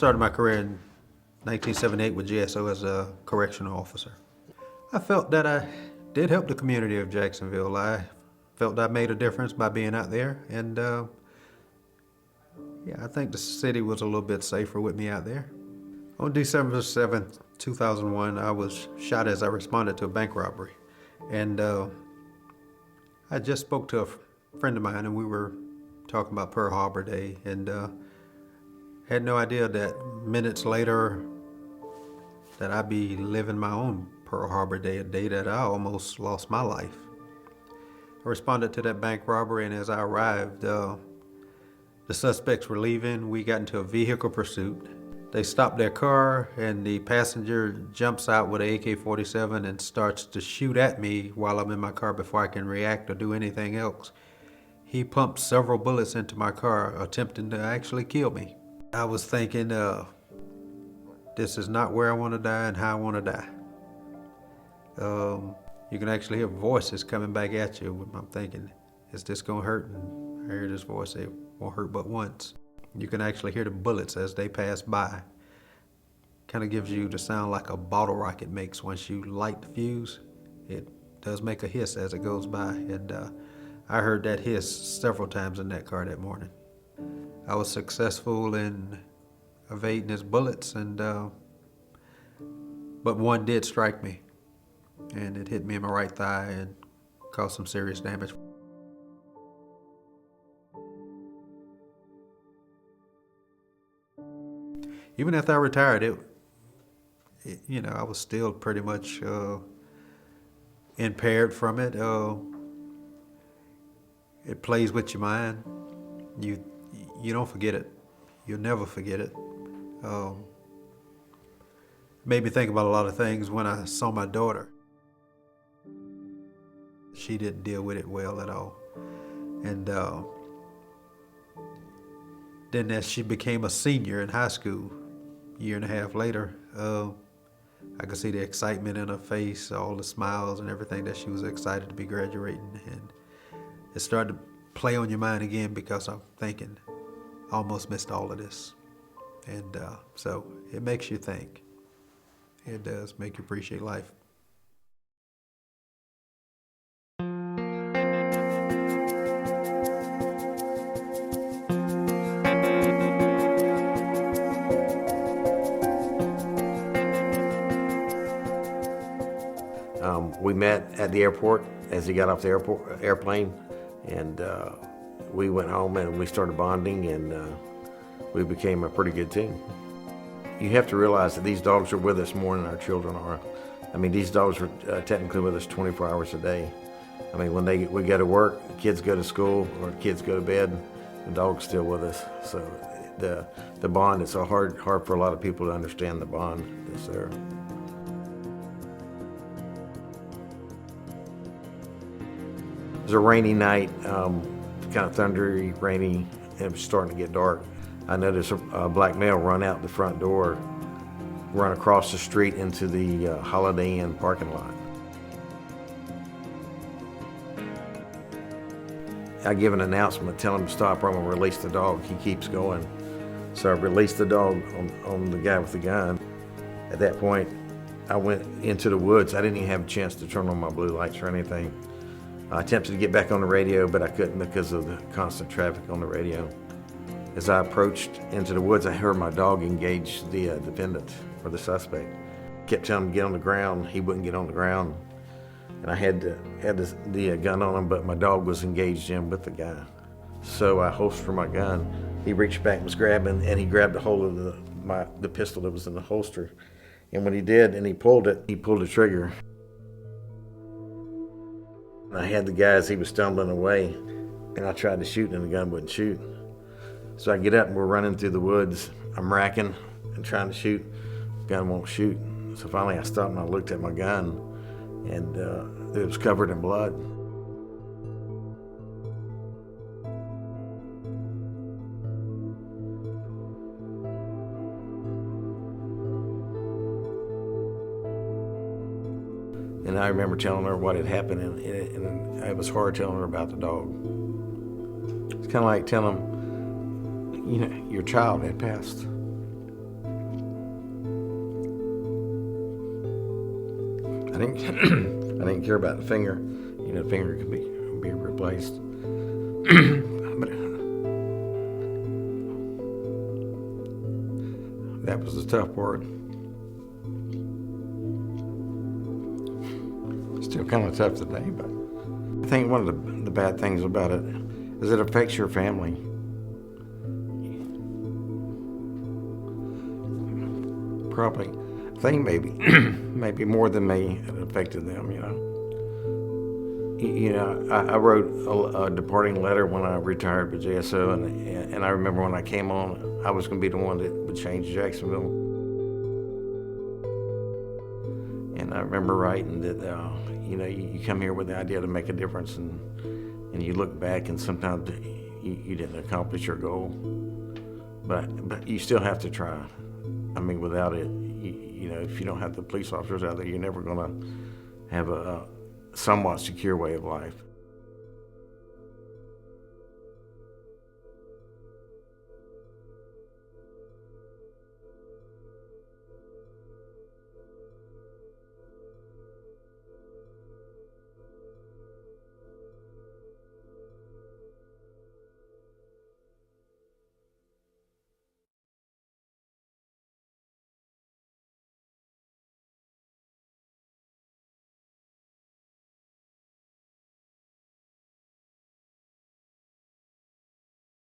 started my career in 1978 with GSO as a correctional officer. I felt that I did help the community of Jacksonville. I felt I made a difference by being out there, and I think the city was a little bit safer with me out there. On December 7th, 2001, I was shot as I responded to a bank robbery. And I just spoke to a friend of mine, and we were talking about Pearl Harbor Day, and had no idea that minutes later that I'd be living my own Pearl Harbor Day, a day that I almost lost my life. I responded to that bank robbery, and as I arrived, the suspects were leaving. We got into a vehicle pursuit. They stopped their car, and the passenger jumps out with an AK-47 and starts to shoot at me while I'm in my car before I can react or do anything else. He pumped several bullets into my car, attempting to actually kill me. I was thinking, this is not where I want to die and how I want to die. You can actually hear voices coming back at you. I'm thinking, is this going to hurt? And I hear this voice say, it won't hurt but once. You can actually hear the bullets as they pass by. Kind of gives you the sound like a bottle rocket makes once you light the fuse. It does make a hiss as it goes by, and I heard that hiss several times in that car that morning. I was successful in evading his bullets, and but one did strike me, and it hit me in my right thigh and caused some serious damage. Even after I retired, I was still pretty much impaired from it. It plays with your mind. You don't forget it. You'll never forget it. Made me think about a lot of things when I saw my daughter. She didn't deal with it well at all. And then as she became a senior in high school, a year and a half later, I could see the excitement in her face, all the smiles and everything, that she was excited to be graduating. And it started to play on your mind again, because I'm thinking, I almost missed all of this. And so it makes you think. It does make you appreciate life. We met at the airport as he got off the airplane, and we went home and we started bonding, and we became a pretty good team. You have to realize that these dogs are with us more than our children are. I mean, these dogs are technically with us 24 hours a day. I mean, when we go to work, kids go to school, or kids go to bed, the dog's still with us. So the bond, it's hard for a lot of people to understand the bond that's there. It was a rainy night, kind of thundery, rainy, and it was starting to get dark. I noticed a black male run out the front door, run across the street into the Holiday Inn parking lot. I give an announcement, tell him to stop, or I'm going to release the dog. He keeps going. So I released the dog on the guy with the gun. At that point, I went into the woods. I didn't even have a chance to turn on my blue lights or anything. I attempted to get back on the radio, but I couldn't because of the constant traffic on the radio. As I approached into the woods, I heard my dog engage the defendant, or the suspect. Kept telling him to get on the ground. He wouldn't get on the ground. And I had the gun on him, but my dog was engaged in with the guy. So I holstered my gun. He reached back and was grabbing, and he grabbed a hold of the pistol that was in the holster. And when he did, and he pulled the trigger. And I had the guy as he was stumbling away, and I tried to shoot, and the gun wouldn't shoot. So I get up, and we're running through the woods. I'm racking and trying to shoot. The gun won't shoot. So finally I stopped and I looked at my gun, and it was covered in blood. And I remember telling her what had happened, and it was hard telling her about the dog. It's kind of like telling them, your child had passed. I didn't care about the finger. You know, the finger could be replaced. But that was the tough part. Still kind of tough today, but I think one of the bad things about it is it affects your family. Probably, I think maybe more than me, it affected them. I wrote a departing letter when I retired with JSO, and I remember when I came on, I was going to be the one that would change Jacksonville. And I remember writing that, you come here with the idea to make a difference, and you look back, and sometimes you didn't accomplish your goal, but you still have to try. I mean, without it, if you don't have the police officers out there, you're never going to have a somewhat secure way of life.